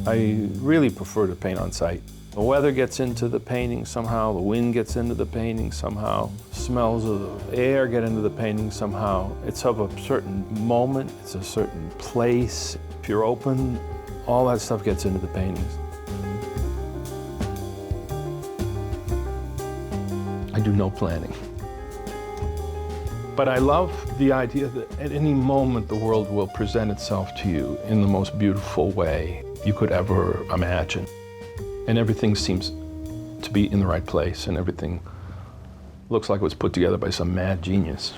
I really prefer to paint on site. The weather gets into the painting somehow, the wind gets into the painting somehow, smells of the air get into the painting somehow. It's of a certain moment, it's a certain place. If you're open, all that stuff gets into the paintings. I do no planning. But I love the idea that at any moment the world will present itself to you in the most beautiful way you could ever imagine. And everything seems to be in the right place, and everything looks like it was put together by some mad genius.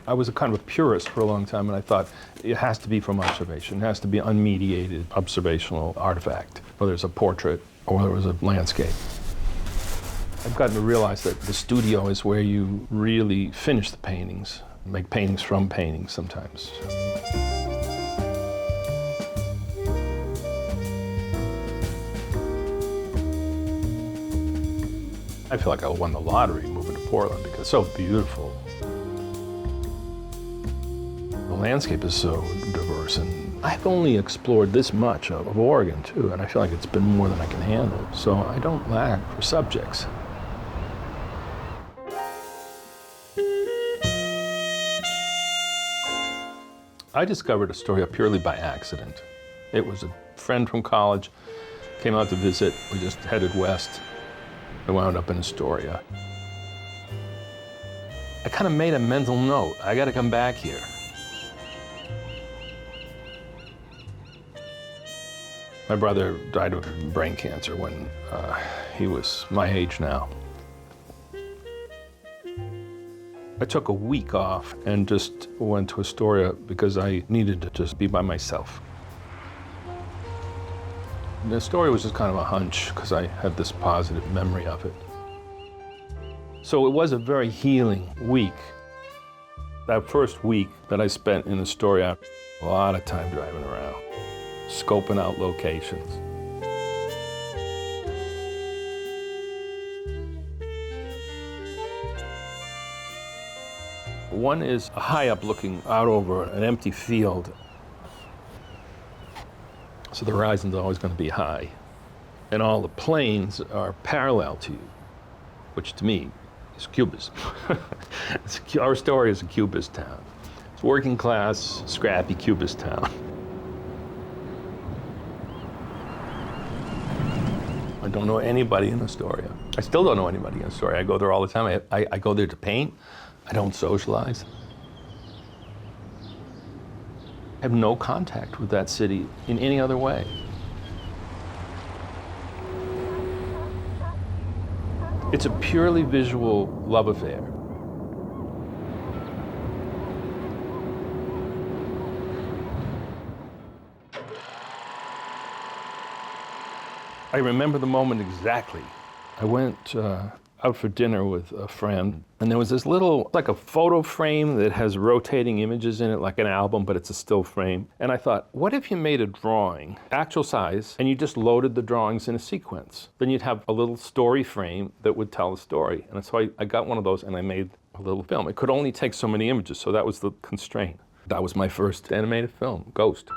I was a kind of a purist for a long time, and I thought it has to be from observation. It has to be unmediated observational artifact, whether it's a portrait or whether it was a landscape. I've gotten to realize that the studio is where you really finish the paintings, make paintings from paintings sometimes. I feel like I won the lottery moving to Portland because it's so beautiful. The landscape is so diverse, and I've only explored this much of Oregon too, and I feel like it's been more than I can handle. So I don't lack for subjects. I discovered Astoria purely by accident. It was a friend from college, came out to visit, we just headed west. I wound up in Astoria. I kind of made a mental note, I gotta come back here. My brother died of brain cancer when he was my age now. I took a week off and just went to Astoria because I needed to just be by myself. The story was just kind of a hunch because I had this positive memory of it. So it was a very healing week. That first week that I spent in Astoria, a lot of time driving around, scoping out locations. One is high up looking out over an empty field. So the horizon's always going to be high. And all the plains are parallel to you, which to me is cubism. Our story is a cubist town. It's working class, scrappy cubist town. I don't know anybody in Astoria. I still don't know anybody in Astoria. I go there all the time. I go there to paint. I don't socialize. I have no contact with that city in any other way. It's a purely visual love affair. I remember the moment exactly. I went out for dinner with a friend, and there was this little, like a photo frame that has rotating images in it, like an album, but it's a still frame. And I thought, what if you made a drawing, actual size, and you just loaded the drawings in a sequence? Then you'd have a little story frame that would tell a story. And so I got one of those and I made a little film. It could only take so many images, so that was the constraint. That was my first animated film, Ghost.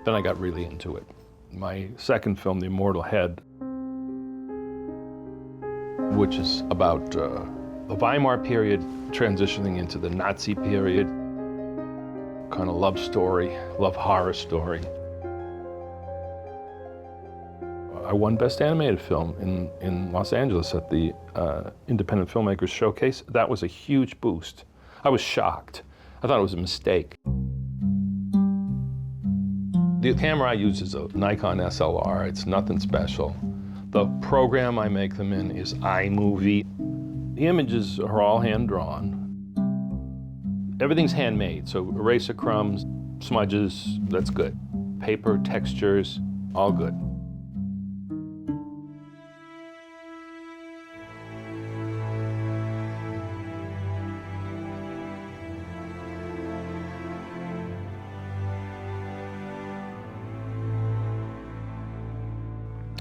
Then I got really into it. My second film, The Immortal Head, which is about the Weimar period transitioning into the Nazi period, kind of love story, love horror story. I won Best Animated Film in Los Angeles at the Independent Filmmakers Showcase. That was a huge boost. I was shocked. I thought it was a mistake. The camera I use is a Nikon SLR. It's nothing special. The program I make them in is iMovie. The images are all hand-drawn. Everything's handmade, so eraser crumbs, smudges, that's good. Paper, textures, all good.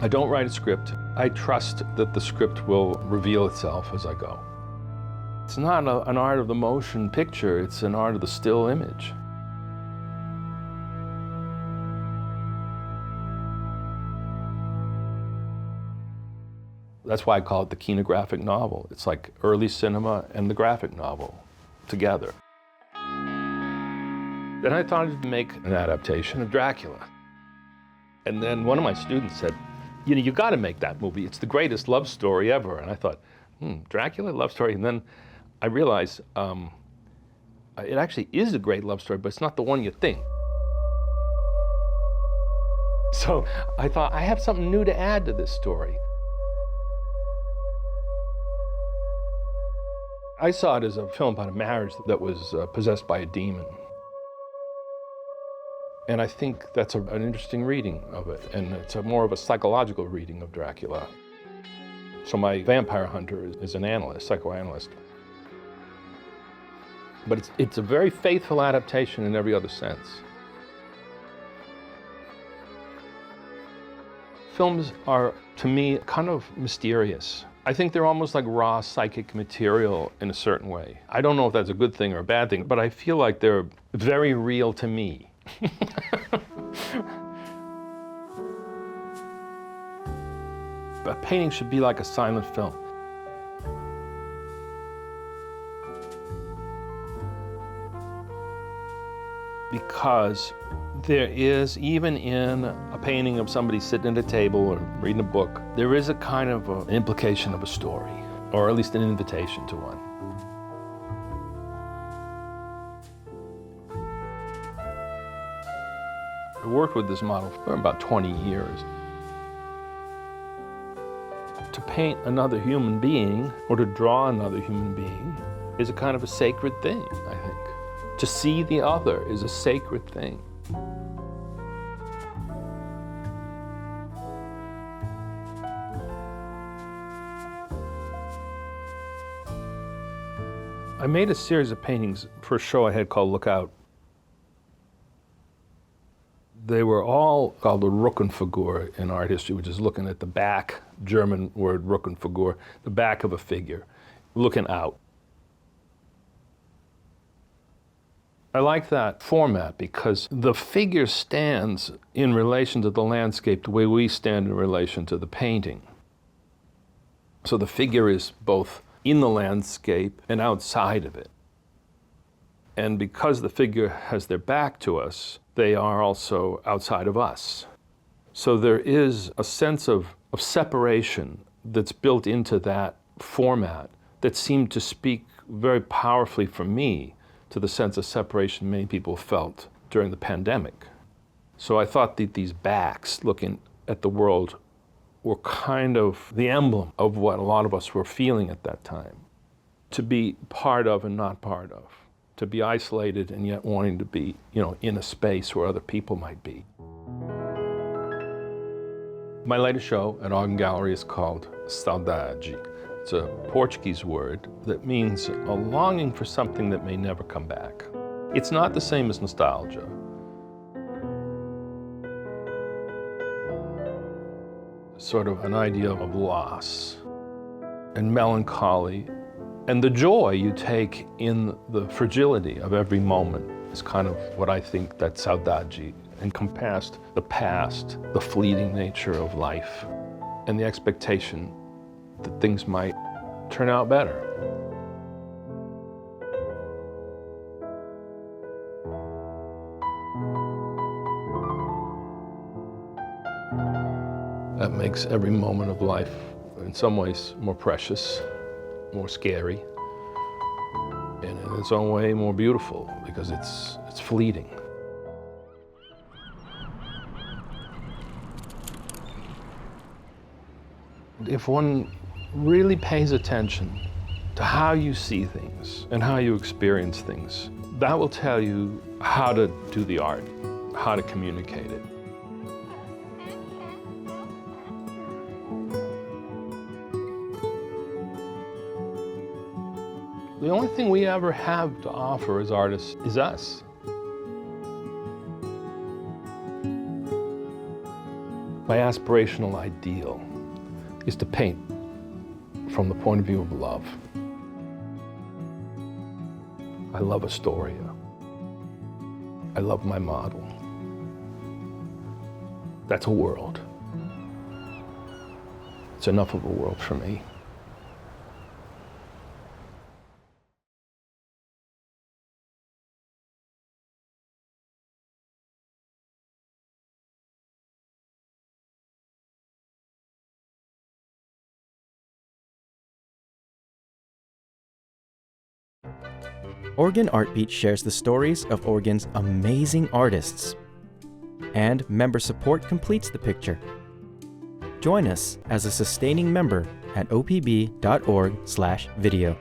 I don't write a script. I trust that the script will reveal itself as I go. It's not an art of the motion picture, it's an art of the still image. That's why I call it the kinographic novel. It's like early cinema and the graphic novel together. Then I thought I'd make an adaptation of Dracula. And then one of my students said, you got to make that movie. It's the greatest love story ever. And I thought, Dracula, love story? And then I realized it actually is a great love story, but it's not the one you think. So I thought, I have something new to add to this story. I saw it as a film about a marriage that was possessed by a demon. And I think that's an interesting reading of it, and it's more of a psychological reading of Dracula. So my vampire hunter is an analyst, psychoanalyst. But it's a very faithful adaptation in every other sense. Films are, to me, kind of mysterious. I think they're almost like raw psychic material in a certain way. I don't know if that's a good thing or a bad thing, but I feel like they're very real to me. A painting should be like a silent film. Because there is, even in a painting of somebody sitting at a table or reading a book, there is a kind of an implication of a story, or at least an invitation to one. I worked with this model for about 20 years. To paint another human being, or to draw another human being, is a kind of a sacred thing, I think. To see the other is a sacred thing. I made a series of paintings for a show I had called Look Out. They were all called the Rückenfigur in art history, which is looking at the back, German word Rückenfigur, the back of a figure, looking out. I like that format because the figure stands in relation to the landscape the way we stand in relation to the painting. So the figure is both in the landscape and outside of it. And because the figure has their back to us, they are also outside of us. So there is a sense of separation that's built into that format that seemed to speak very powerfully for me to the sense of separation many people felt during the pandemic. So I thought that these backs looking at the world were kind of the emblem of what a lot of us were feeling at that time. To be part of and not part of. To be isolated and yet wanting to be, in a space where other people might be. My latest show at Ogden Gallery is called Saudade. It's a Portuguese word that means a longing for something that may never come back. It's not the same as nostalgia. Sort of an idea of loss and melancholy, and the joy you take in the fragility of every moment is kind of what I think that saudade encompassed: the past, the fleeting nature of life, and the expectation that things might turn out better. That makes every moment of life, in some ways, more precious, more scary, and in its own way, more beautiful, because it's fleeting. If one really pays attention to how you see things and how you experience things, that will tell you how to do the art, how to communicate it. The only thing we ever have to offer as artists is us. My aspirational ideal is to paint from the point of view of love. I love Astoria. I love my model. That's a world. It's enough of a world for me. Oregon Artbeat shares the stories of Oregon's amazing artists, and member support completes the picture. Join us as a sustaining member at opb.org/video.